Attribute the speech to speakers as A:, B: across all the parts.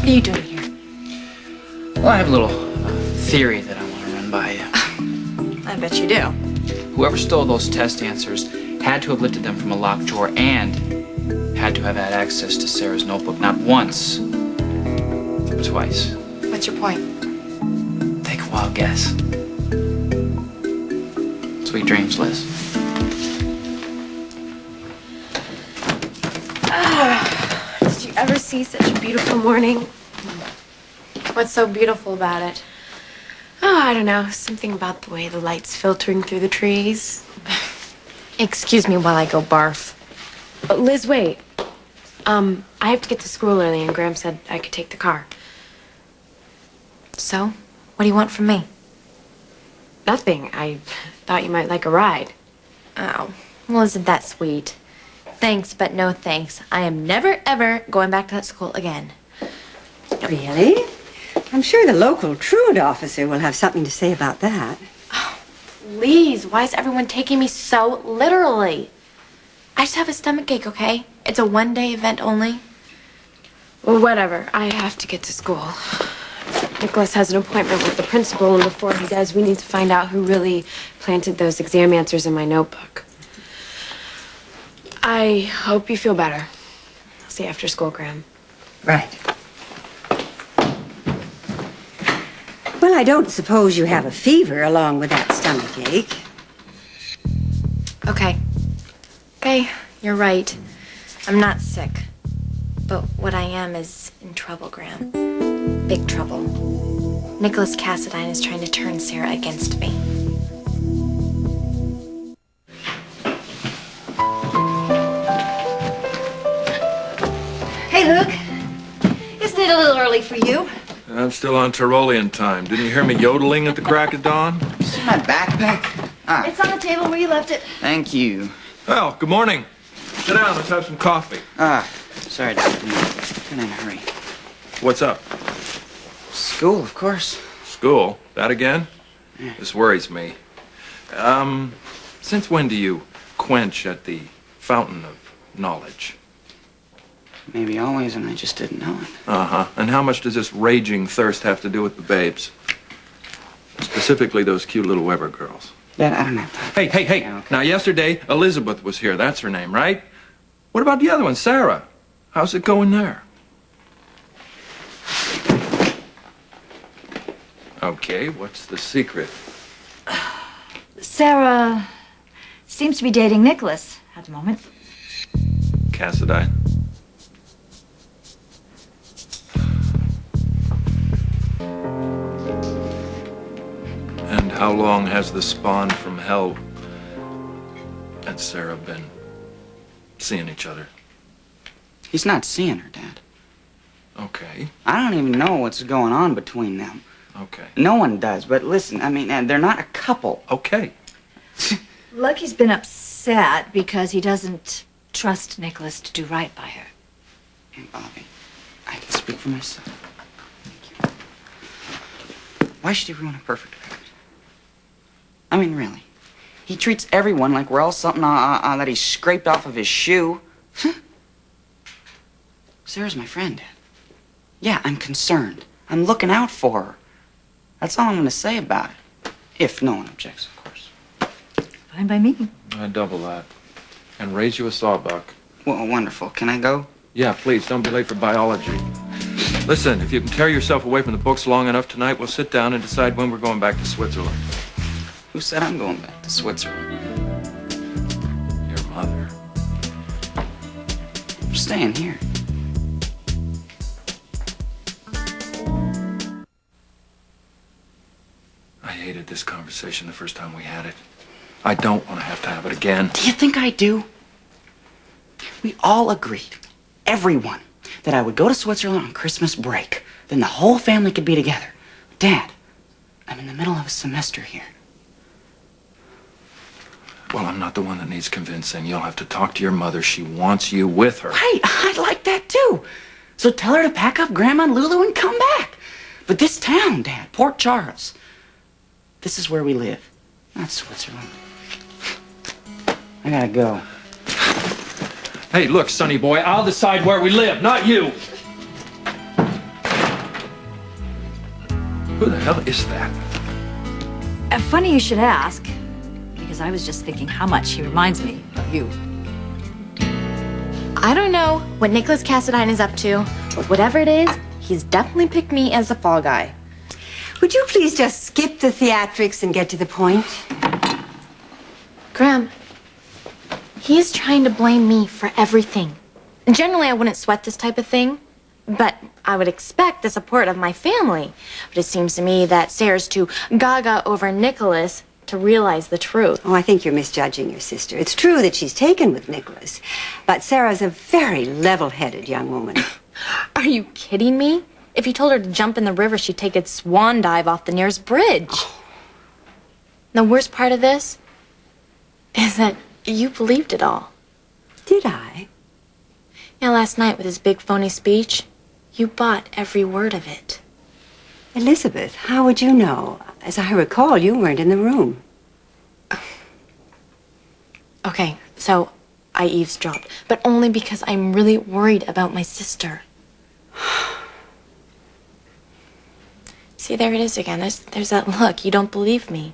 A: What are you doing here?
B: Well, I have a little theory that I want to run by you.
A: I bet you do.
B: Whoever stole those test answers had to have lifted them from a locked drawer and had to have had access to Sarah's notebook not once, but twice.
A: What's your point?
B: Take a wild guess. Sweet dreams, Liz.
C: Did you ever see such a beautiful morning?
A: What's so beautiful about it?
C: Oh, I don't know. Something about the way the light's filtering through the trees.
A: Excuse me while I go barf.
C: Oh, Liz, wait. I have to get to school early, and Graham said I could take the car.
A: So, what do you want from me?
C: Nothing. I thought you might like a ride.
A: Oh, well, isn't that sweet? Thanks, but no thanks. I am never, ever going back to that school again.
D: Really? I'm sure the local truant officer will have something to say about that.
A: Oh, please, why is everyone taking me so literally? I just have a stomachache, okay? It's a one-day event only.
C: Well, whatever. I have to get to school. Nikolas has an appointment with the principal, and before he does, we need to find out who really planted those exam answers in my notebook. I hope you feel better. I'll see you after school, Graham.
D: Right. Well, I don't suppose you have a fever along with that stomachache.
A: Okay. Okay, you're right. I'm not sick. But what I am is in trouble, Graham. Big trouble. Nikolas Cassadine is trying to turn Sarah against me.
E: Hey, Luke. Isn't it a little early for you?
F: I'm still on Tyrolean time. Didn't you hear me yodeling at the crack of dawn?
G: Is my backpack? Ah,
E: It's on the table where you left it.
G: thank you.
F: Well, good morning. Sit down, let's have some coffee.
G: Ah, sorry, Dad. I'm in a hurry.
F: What's up?
G: School, of course.
F: School? That again?
G: Yeah.
F: This worries me. Since when do you quench at the fountain of knowledge?
G: Maybe always, and I just didn't know it.
F: Uh-huh. And how much does this raging thirst have to do with the babes? Specifically those cute little Weber girls.
G: Dad, I don't have time.
F: Hey.
G: Yeah, okay.
F: Now, yesterday, Elizabeth was here. That's her name, right? What about the other one, Sarah? How's it going there? Okay, what's the secret?
E: Sarah seems to be dating Nikolas at the moment.
F: Cassadine? And how long has the spawn from hell and Sarah been seeing each other?
G: He's not seeing her, Dad.
F: Okay,
G: I don't even know what's going on between them.
F: okay,
G: No one does, but listen, I mean, they're not a couple.
F: okay.
E: Lucky's been upset because he doesn't trust Nikolas to do right by her.
G: And Bobby, I can speak for myself. Thank you. Why should he ruin a perfect record? I mean, really. He treats everyone like we're all something that he scraped off of his shoe. Sarah's my friend, Dad. Yeah, I'm concerned. I'm looking out for her. That's all I'm going to say about it. If no one objects, of course.
E: Fine by me.
F: I'd double that. And raise you a sawbuck.
G: Well, wonderful. Can I go?
F: Yeah, please, don't be late for biology. Listen, if you can tear yourself away from the books long enough tonight, we'll sit down and decide when we're going back to Switzerland.
G: Who said I'm going back to Switzerland?
F: Your mother.
G: I'm staying here.
F: I hated this conversation the first time we had it. I don't want to have it again.
G: Do you think I do? We all agreed, everyone, that I would go to Switzerland on Christmas break. Then the whole family could be together. Dad, I'm in the middle of a semester here.
F: Well, I'm not the one that needs convincing. You'll have to talk to your mother. She wants you with her.
G: Right, I'd like that too. So tell her to pack up Grandma and Lulu and come back. But this town, Dad, Port Charles, this is where we live, not Switzerland. I gotta go.
F: Hey, look, sonny boy, I'll decide where we live, not you. Who the hell is that?
E: Funny you should ask, because I was just thinking how much he reminds me of you.
A: I don't know what Nikolas Cassadine is up to, but whatever it is, he's definitely picked me as the fall guy.
D: Would you please just skip the theatrics and get to the point?
A: Graham, he is trying to blame me for everything. Generally, I wouldn't sweat this type of thing, but I would expect the support of my family. But it seems to me that Sarah's too gaga over Nikolas to realize the truth.
D: Oh, I think you're misjudging your sister. It's true that she's taken with Nikolas, but Sarah's a very level-headed young woman.
A: Are you kidding me? If you told her to jump in the river, she'd take a swan dive off the nearest bridge. The worst part of this is that you believed it all.
D: Did I?
A: Yeah, last night with his big phony speech, you bought every word of it.
D: Elizabeth, how would you know? As I recall, you weren't in the room.
A: Okay, so I eavesdropped, but only because I'm really worried about my sister. See, there it is again. There's that look. You don't believe me.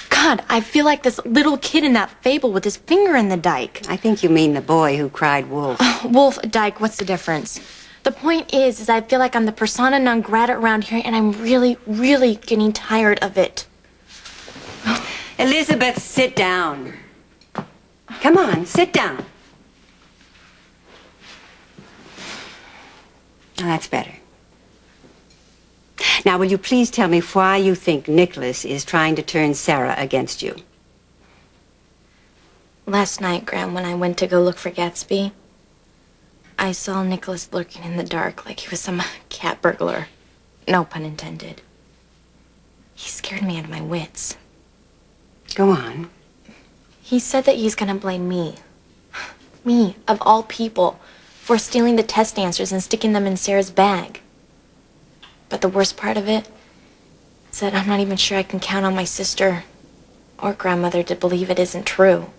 A: God, I feel like this little kid in that fable with his finger in the dike.
D: I think you mean the boy who cried wolf.
A: Wolf, dike, what's the difference? The point is I feel like I'm the persona non grata around here, and I'm really, really getting tired of it.
D: Elizabeth, sit down. Come on, sit down. Now, that's better. Now, will you please tell me why you think Nikolas is trying to turn Sarah against you?
A: Last night, Graham, when I went to go look for Gatsby, I saw Nikolas lurking in the dark like he was some cat burglar. No pun intended. He scared me out of my wits.
D: Go on.
A: He said that he's gonna blame me. Me, of all people, for stealing the test answers and sticking them in Sarah's bag. But the worst part of it is that I'm not even sure I can count on my sister or grandmother to believe it isn't true.